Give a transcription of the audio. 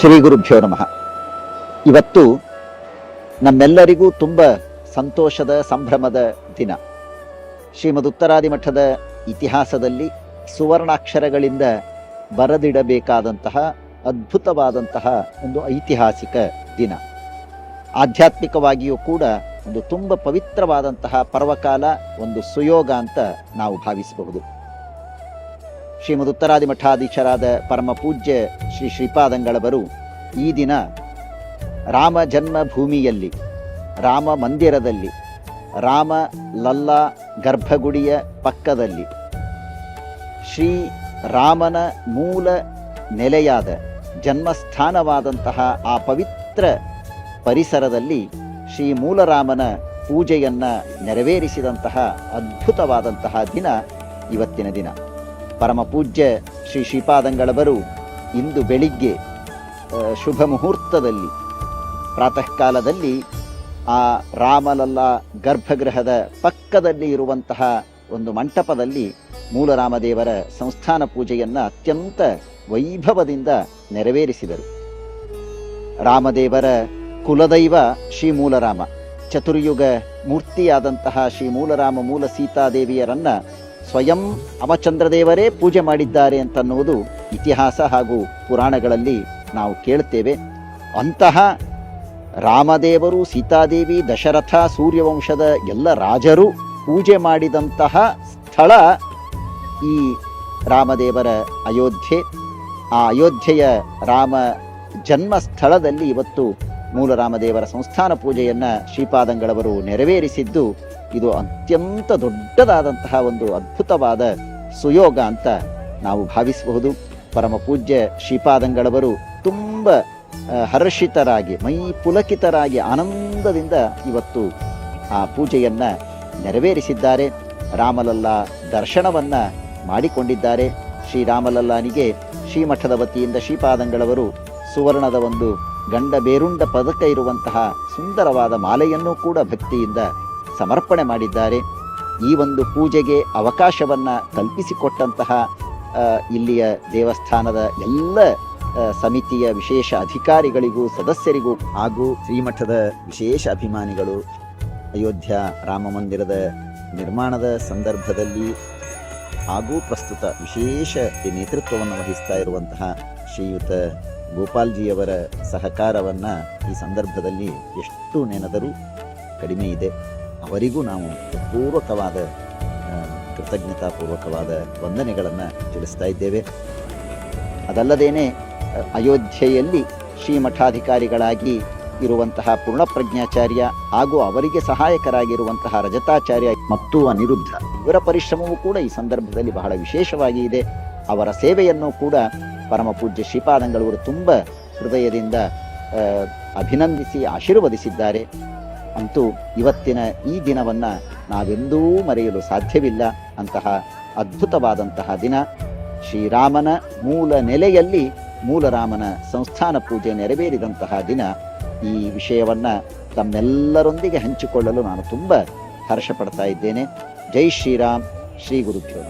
ಶ್ರೀ ಗುರುಭ್ಯೋ ನಮಃ. ಇವತ್ತು ನಮ್ಮೆಲ್ಲರಿಗೂ ತುಂಬ ಸಂತೋಷದ ಸಂಭ್ರಮದ ದಿನ. ಶ್ರೀಮದ್ ಉತ್ತರಾದಿ ಮಠದ ಇತಿಹಾಸದಲ್ಲಿ ಸುವರ್ಣಾಕ್ಷರಗಳಿಂದ ಬರೆದಿಡಬೇಕಾದಂತಹ ಅದ್ಭುತವಾದಂತಹ ಒಂದು ಐತಿಹಾಸಿಕ ದಿನ. ಆಧ್ಯಾತ್ಮಿಕವಾಗಿಯೂ ಕೂಡ ಒಂದು ತುಂಬ ಪವಿತ್ರವಾದಂತಹ ಪರ್ವಕಾಲ, ಒಂದು ಸುಯೋಗ ಅಂತ ನಾವು ಭಾವಿಸಬಹುದು. ಶ್ರೀಮದ್ ಉತ್ತರಾದಿ ಮಠಾಧೀಶರಾದ ಪರಮ ಪೂಜ್ಯ ಶ್ರೀ ಶ್ರೀಪಾದಂಗಳವರು ಈ ದಿನ ರಾಮ ಜನ್ಮಭೂಮಿಯಲ್ಲಿ, ರಾಮ ಮಂದಿರದಲ್ಲಿ, ರಾಮ ಲಲ್ಲಾ ಗರ್ಭಗುಡಿಯ ಪಕ್ಕದಲ್ಲಿ, ಶ್ರೀ ರಾಮನ ಮೂಲ ನೆಲೆಯಾದ ಜನ್ಮಸ್ಥಾನವಾದಂತಹ ಆ ಪವಿತ್ರ ಪರಿಸರದಲ್ಲಿ ಶ್ರೀ ಮೂಲರಾಮನ ಪೂಜೆಯನ್ನು ನೆರವೇರಿಸಿದಂತಹ ಅದ್ಭುತವಾದಂತಹ ದಿನ ಇವತ್ತಿನ ದಿನ. ಪರಮ ಪೂಜ್ಯ ಶ್ರೀ ಶ್ರೀಪಾದಂಗಳವರು ಇಂದು ಬೆಳಿಗ್ಗೆ ಶುಭ ಮುಹೂರ್ತದಲ್ಲಿ, ಪ್ರಾತಃ ಕಾಲದಲ್ಲಿ ಆ ರಾಮಲಲ್ಲಾ ಗರ್ಭಗೃಹದ ಪಕ್ಕದಲ್ಲಿ ಇರುವಂತಹ ಒಂದು ಮಂಟಪದಲ್ಲಿ ಮೂಲರಾಮದೇವರ ಸಂಸ್ಥಾನ ಪೂಜೆಯನ್ನು ಅತ್ಯಂತ ವೈಭವದಿಂದ ನೆರವೇರಿಸಿದರು. ರಾಮದೇವರ ಕುಲದೈವ ಶ್ರೀ ಮೂಲರಾಮ, ಚತುರ್ಯುಗ ಮೂರ್ತಿಯಾದಂತಹ ಶ್ರೀ ಮೂಲರಾಮ ಮೂಲ ಸೀತಾದೇವಿಯರನ್ನ ಸ್ವಯಂ ರಾಮಚಂದ್ರದೇವರೇ ಪೂಜೆ ಮಾಡಿದ್ದಾರೆ ಅಂತನ್ನುವುದು ಇತಿಹಾಸ ಹಾಗೂ ಪುರಾಣಗಳಲ್ಲಿ ನಾವು ಕೇಳುತ್ತೇವೆ. ಅಂತಹ ರಾಮದೇವರು, ಸೀತಾದೇವಿ, ದಶರಥ, ಸೂರ್ಯವಂಶದ ಎಲ್ಲ ರಾಜರು ಪೂಜೆ ಮಾಡಿದಂತಹ ಸ್ಥಳ ಈ ರಾಮದೇವರ ಅಯೋಧ್ಯೆ. ಆ ಅಯೋಧ್ಯೆಯ ರಾಮ ಜನ್ಮ ಸ್ಥಳದಲ್ಲಿ ಇವತ್ತು ಮೂಲರಾಮದೇವರ ಸಂಸ್ಥಾನ ಪೂಜೆಯನ್ನು ಶ್ರೀಪಾದಂಗಳವರು ನೆರವೇರಿಸಿದ್ದು ಇದು ಅತ್ಯಂತ ದೊಡ್ಡದಾದಂತಹ ಒಂದು ಅದ್ಭುತವಾದ ಸುಯೋಗ ಅಂತ ನಾವು ಭಾವಿಸಬಹುದು. ಪರಮ ಪೂಜ್ಯ ಶ್ರೀಪಾದಂಗಳವರು ತುಂಬ ಹರ್ಷಿತರಾಗಿ, ಮೈ ಪುಲಕಿತರಾಗಿ, ಆನಂದದಿಂದ ಇವತ್ತು ಆ ಪೂಜೆಯನ್ನು ನೆರವೇರಿಸಿದ್ದಾರೆ. ರಾಮಲಲ್ಲಾ ದರ್ಶನವನ್ನು ಮಾಡಿಕೊಂಡಿದ್ದಾರೆ. ಶ್ರೀರಾಮಲಲ್ಲಾನಿಗೆ ಶ್ರೀಮಠದ ವತಿಯಿಂದ ಶ್ರೀಪಾದಂಗಳವರು ಸುವರ್ಣದ ಒಂದು ಗಂಡ ಬೇರುಂಡ ಪದಕ ಇರುವಂತಹ ಸುಂದರವಾದ ಮಾಲೆಯನ್ನು ಕೂಡ ಭಕ್ತಿಯಿಂದ ಸಮರ್ಪಣೆ ಮಾಡಿದ್ದಾರೆ. ಈ ಒಂದು ಪೂಜೆಗೆ ಅವಕಾಶವನ್ನು ಕಲ್ಪಿಸಿಕೊಟ್ಟಂತಹ ಇಲ್ಲಿಯ ದೇವಸ್ಥಾನದ ಎಲ್ಲ ಸಮಿತಿಯ ವಿಶೇಷ ಅಧಿಕಾರಿಗಳಿಗೂ, ಸದಸ್ಯರಿಗೂ ಹಾಗೂ ಶ್ರೀಮಠದ ವಿಶೇಷ ಅಭಿಮಾನಿಗಳು, ಅಯೋಧ್ಯ ರಾಮ ಮಂದಿರದ ನಿರ್ಮಾಣದ ಸಂದರ್ಭದಲ್ಲಿ ಹಾಗೂ ಪ್ರಸ್ತುತ ವಿಶೇಷ ನೇತೃತ್ವವನ್ನು ವಹಿಸ್ತಾ ಇರುವಂತಹ ಶ್ರೀಯುತ ಗೋಪಾಲ್ಜಿಯವರ ಸಹಕಾರವನ್ನು ಈ ಸಂದರ್ಭದಲ್ಲಿ ಎಷ್ಟು ನೆನೆದರೂ ಕಡಿಮೆ ಇದೆ. ಅವರಿಗೂ ನಾವು ಪೂರ್ವಕವಾದ ಕೃತಜ್ಞತಾಪೂರ್ವಕವಾದ ವಂದನೆಗಳನ್ನು ತಿಳಿಸ್ತಾ ಇದ್ದೇವೆ. ಅದಲ್ಲದೇನೆ ಅಯೋಧ್ಯೆಯಲ್ಲಿ ಶ್ರೀಮಠಾಧಿಕಾರಿಗಳಾಗಿ ಇರುವಂತಹ ಪೂರ್ಣಪ್ರಜ್ಞಾಚಾರ್ಯ ಹಾಗೂ ಅವರಿಗೆ ಸಹಾಯಕರಾಗಿರುವಂತಹ ರಜತಾಚಾರ್ಯ ಮತ್ತು ಅನಿರುದ್ಧ, ಇವರ ಪರಿಶ್ರಮವೂ ಕೂಡ ಈ ಸಂದರ್ಭದಲ್ಲಿ ಬಹಳ ವಿಶೇಷವಾಗಿ ಇದೆ. ಅವರ ಸೇವೆಯನ್ನು ಕೂಡ ಪರಮ ಪೂಜ್ಯ ಶ್ರೀಪಾದಂಗಳವರು ತುಂಬ ಹೃದಯದಿಂದ ಅಭಿನಂದಿಸಿ ಆಶೀರ್ವದಿಸಿದ್ದಾರೆ. ಅಂತೂ ಇವತ್ತಿನ ಈ ದಿನವನ್ನು ನಾವೆಂದೂ ಮರೆಯಲು ಸಾಧ್ಯವಿಲ್ಲ. ಅಂತಹ ಅದ್ಭುತವಾದಂತಹ ದಿನ. ಶ್ರೀರಾಮನ ಮೂಲ ನೆಲೆಯಲ್ಲಿ ಮೂಲರಾಮನ ಸಂಸ್ಥಾನ ಪೂಜೆ ನೆರವೇರಿದಂತಹ ದಿನ. ಈ ವಿಷಯವನ್ನು ತಮ್ಮೆಲ್ಲರೊಂದಿಗೆ ಹಂಚಿಕೊಳ್ಳಲು ನಾನು ತುಂಬ ಹರ್ಷ ಪಡ್ತಾ ಇದ್ದೇನೆ. ಜೈ ಶ್ರೀರಾಮ್. ಶ್ರೀ ಗುರುಭ್ಯೋ.